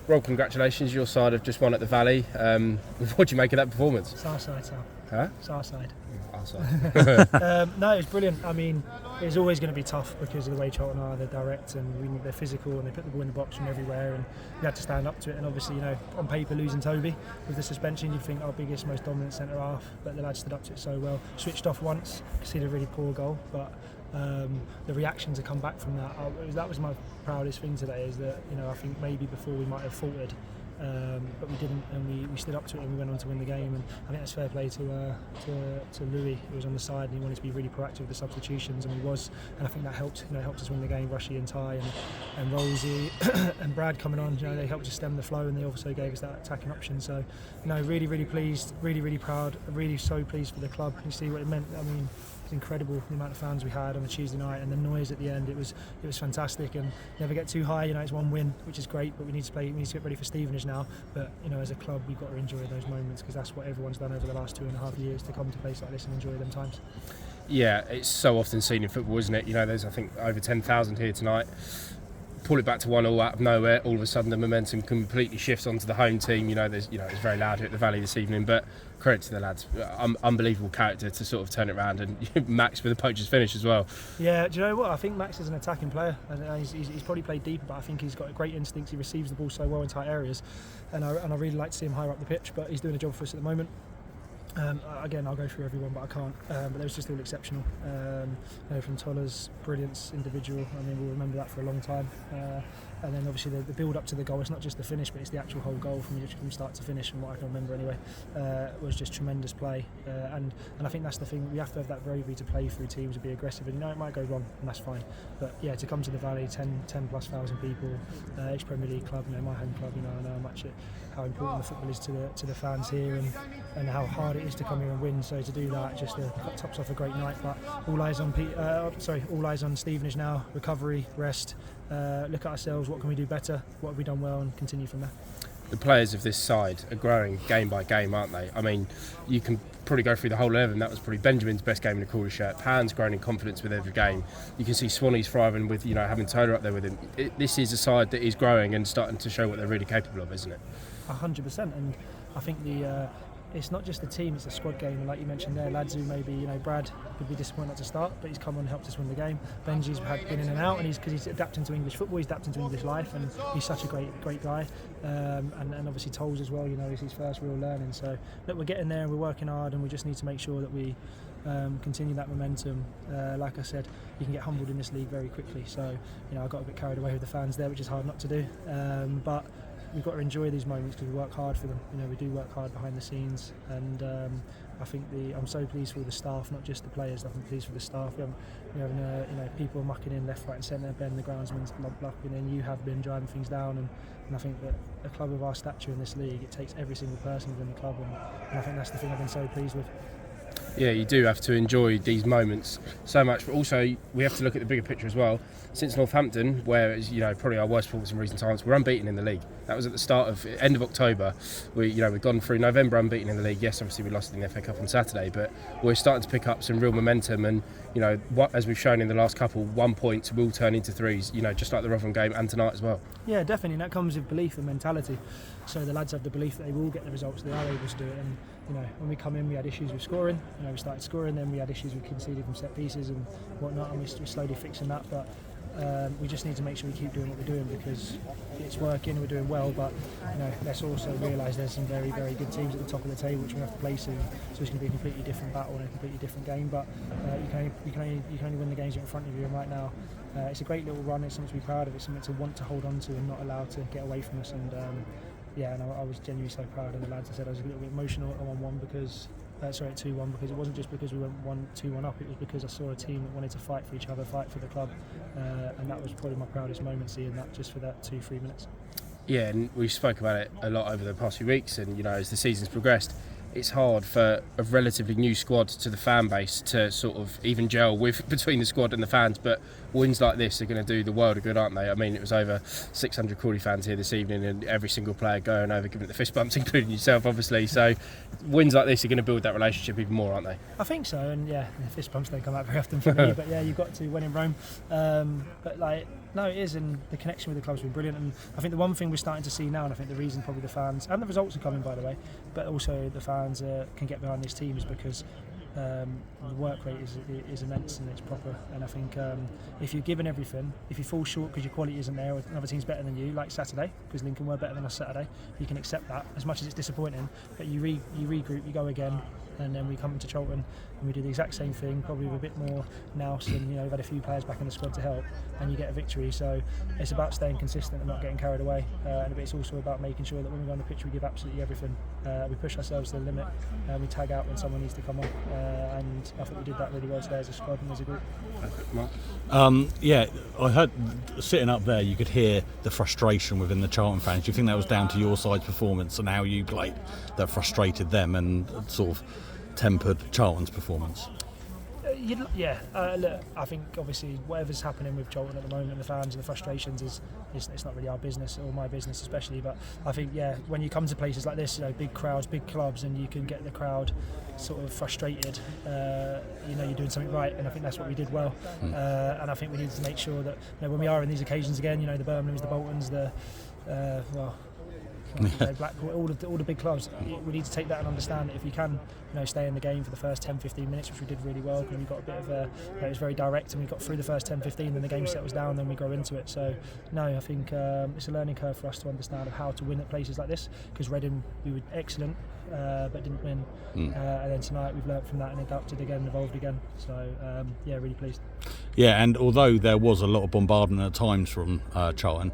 Rob, congratulations. Your side have just won at the Valley. What do you make of that performance? It's our side, Sam. Huh? It's our side. Our side. No, it was brilliant. I mean, it's always going to be tough because of the way Charlton are. They're direct and they're physical and they put the ball in the box from everywhere, and we had to stand up to it. And obviously, on paper, losing Toby with the suspension, you'd think our biggest, most dominant centre half, but the lads stood up to it so well. Switched off once, conceded a really poor goal, but the reaction to come back from that was my proudest thing today. Is that I think maybe before we might have faltered. But we didn't, and we stood up to it and we went on to win the game. And I think that's fair play to Louis, who was on the side, and he wanted to be really proactive with the substitutions, and he was. And I think that helped us win the game. Rushy and Ty and Rosie and Brad coming on, they helped us stem the flow, and they also gave us that attacking option. So, really pleased, really proud, really so pleased for the club. You see what it meant. I mean, it's incredible the amount of fans we had on a Tuesday night, and the noise at the end. It was fantastic, and never get too high. It's one win, which is great, but we need to get ready for Stevenage now. But as a club, we've got to enjoy those moments because that's what everyone's done over the last 2.5 years, to come to a place like this and enjoy them times. Yeah, it's so often seen in football, isn't it? There's I think over 10,000 here tonight. Pull it back to 1-1 out of nowhere. All of a sudden, the momentum completely shifts onto the home team. It's very loud here at the Valley this evening, but credit to the lads. Unbelievable character to sort of turn it around, and Max with a poacher's finish as well. Yeah, do you know what? I think Max is an attacking player, and he's probably played deeper, but I think he's got a great instinct. He receives the ball so well in tight areas, and I really like to see him higher up the pitch. But he's doing a job for us at the moment. Again, I'll go through everyone, but I can't. But they was just all exceptional. From Tola's brilliance, individual. I mean, we'll remember that for a long time. And then obviously the build up to the goal. It's not just the finish, but it's the actual whole goal from start to finish. From what I can remember, anyway, was just tremendous play. And I think that's the thing. We have to have that bravery to play through teams and be aggressive. And it might go wrong, and that's fine. But yeah, to come to the Valley, 10 plus thousand people, ex-Premier League club, my home club. I know how important the football is to the fans here, and how hard it is to come here and win. So to do that, just tops off a great night. But all eyes on Stevenage now. Recovery, rest. Look at ourselves. What can we do better? What have we done well, and continue from there. The players of this side are growing game by game, aren't they? I mean, you can probably go through the whole 11. That was probably Benjamin's best game in a Crawley shirt. Pan's growing in confidence with every game. You can see Swanee's thriving with having Tola up there with him. This is a side that is growing and starting to show what they're really capable of, isn't it? 100%, and I think it's not just the team, it's a squad game, and like you mentioned there, lads who maybe, Brad would be disappointed not to start, but he's come on and helped us win the game. Benji's been in and out, and because he's adapting to English football, he's adapting to English life, and he's such a great guy. And obviously Toles as well, is his first real learning. So look, we're getting there and we're working hard, and we just need to make sure that we continue that momentum. Like I said, you can get humbled in this league very quickly, so I got a bit carried away with the fans there, which is hard not to do, but we've got to enjoy these moments because we work hard for them. We do work hard behind the scenes, and I think I'm so pleased for the staff, not just the players. I'm pleased for the staff. We're having people mucking in left, right, and centre. Ben, the groundsman's mucking in. You have been driving things down, and I think that a club of our stature in this league, it takes every single person within the club, and I think that's the thing I've been so pleased with. Yeah, you do have to enjoy these moments so much, but also we have to look at the bigger picture as well. Since Northampton, where it's probably our worst performance in recent times, we're unbeaten in the league. That was at the end of October. We've gone through November unbeaten in the league. Yes, obviously we lost in the FA Cup on Saturday, but we're starting to pick up some real momentum. And as we've shown in the last couple, 1 point will turn into threes. Just like the Rotherham game and tonight as well. Yeah, definitely. And that comes with belief and mentality. So the lads have the belief that they will get the results. They are able to do it. And when we come in, we had issues with scoring. We started scoring, then we had issues with conceding from set pieces and whatnot, and we're slowly fixing that. But we just need to make sure we keep doing what we're doing because it's working, we're doing well. But let's also realise there's some very, very good teams at the top of the table which we have to play soon. So it's going to be a completely different battle and a completely different game. But you can only win the games in front of you. And right now, it's a great little run. It's something to be proud of. It's something to want to hold on to and not allow to get away from us. And I was genuinely so proud of the lads. I said I was a little bit emotional at 1-1 because. At 2-1 because it wasn't just because we went 2-1 up, it was because I saw a team that wanted to fight for each other, fight for the club, and that was probably my proudest moment, seeing that just for that 2-3 minutes. Yeah, and we spoke about it a lot over the past few weeks, and as the season's progressed, it's hard for a relatively new squad to the fan base to sort of even gel with between the squad and the fans. But wins like this are going to do the world of good, aren't they? I mean, it was over 600 Crawley fans here this evening, and every single player going over giving it the fist bumps, including yourself, obviously. So wins like this are going to build that relationship even more, aren't they? I think so, and yeah, the fist bumps don't come out very often for me, but yeah, you've got to win in Rome. But like, no, it is, and the connection with the club's been brilliant. And I think the one thing we're starting to see now, and I think the reason probably the fans and the results are coming, by the way, but also the fans can get behind this team is because the work rate is immense and it's proper. And I think if you're given everything, if you fall short because your quality isn't there, or another team's better than you, like Saturday, because Lincoln were better than us Saturday, you can accept that as much as it's disappointing. But you regroup, you go again. And then we come into Charlton and we do the exact same thing, probably with a bit more nous, and we've had a few players back in the squad to help, and you get a victory. So it's about staying consistent and not getting carried away, and it's also about making sure that when we go on the pitch we give absolutely everything. We push ourselves to the limit, and we tag out when someone needs to come on, and I think we did that really well today as a squad and as a group. Yeah, I heard sitting up there you could hear the frustration within the Charlton fans. Do you think that was down to your side's performance and how you played that frustrated them and sort of tempered Charlton's performance? Look, I think obviously whatever's happening with Charlton at the moment, the fans and the frustrations it's not really our business or my business especially. But I think when you come to places like this, big crowds, big clubs, and you can get the crowd sort of frustrated, you're doing something right, and I think that's what we did well. And I think we need to make sure that when we are in these occasions again, the Birminghams, the Boltons, the Blackpool, all the big clubs, we need to take that and understand that if you can stay in the game for the first 10-15 minutes, which we did really well, because we got a bit of it was very direct, and we got through the first 10-15, then the game settles down, then we grow into it. So no, I think it's a learning curve for us to understand of how to win at places like this, because Reading, we were excellent but didn't win, and then tonight we've learnt from that and adapted again, evolved again. So really pleased. Yeah, and although there was a lot of bombardment at times from Charlton,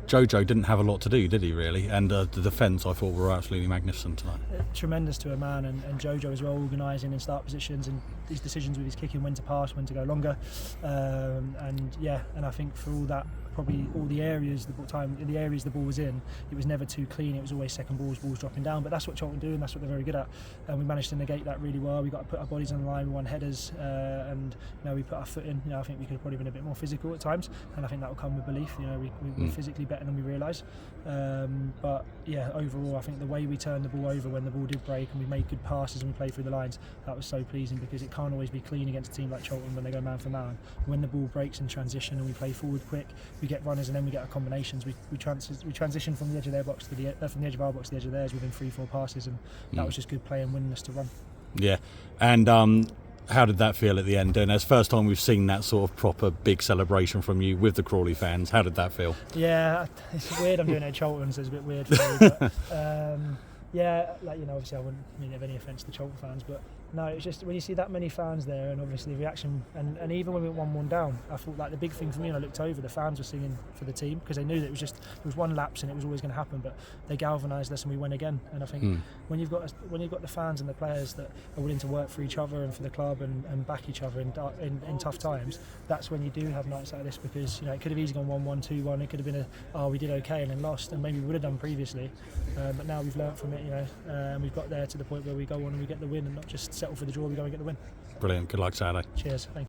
Jojo didn't have a lot to do, did he, really? And the defence, I thought, were absolutely magnificent tonight. Tremendous to a man, and Jojo as well, organising in start positions and his decisions with his kicking, when to pass, when to go longer. And I think for all that, probably all the areas the ball was in, it was never too clean. It was always second balls dropping down. But that's what Charlton do, and that's what they're very good at. And we managed to negate that really well. We got to put our bodies on the line. We won headers, and we put our foot in. I think we could have probably been a bit more physical at times, and I think that will come with belief. We're physically better than we realise. But overall, I think the way we turned the ball over when the ball did break, and we made good passes and we played through the lines, that was so pleasing, because it can't always be clean against a team like Charlton when they go man for man. When the ball breaks in transition and we play forward quick, we get runners and then we get our combinations. We transition from the edge of their box to from the edge of our box to the edge of theirs within 3-4 passes, and that was just good play and willingness to run. Yeah, and how did that feel at the end? And it's the first time we've seen that sort of proper big celebration from you with the Crawley fans. How did that feel? Yeah, it's weird. I'm doing it at Charlton, so it's a bit weird for me. But, obviously I wouldn't mean to have any offence to Charlton fans, but no, it's just when you see that many fans there, and obviously the reaction, and even when we went 1-1 down, I thought the big thing for me when I looked over, the fans were singing for the team, because they knew that it was one lapse and it was always going to happen, but they galvanised us and we went again. And I think when you've got the fans and the players that are willing to work for each other and for the club and back each other in tough times, that's when you do have nights like this, because it could have easily gone 1-1, 2-1. It could have been we did okay and then lost, and maybe we would have done previously, but now we've learnt from it, and we've got there to the point where we go on and we get the win, and not just settle for the draw, we go and get the win. Brilliant. Good luck Saturday. Cheers. Thank you.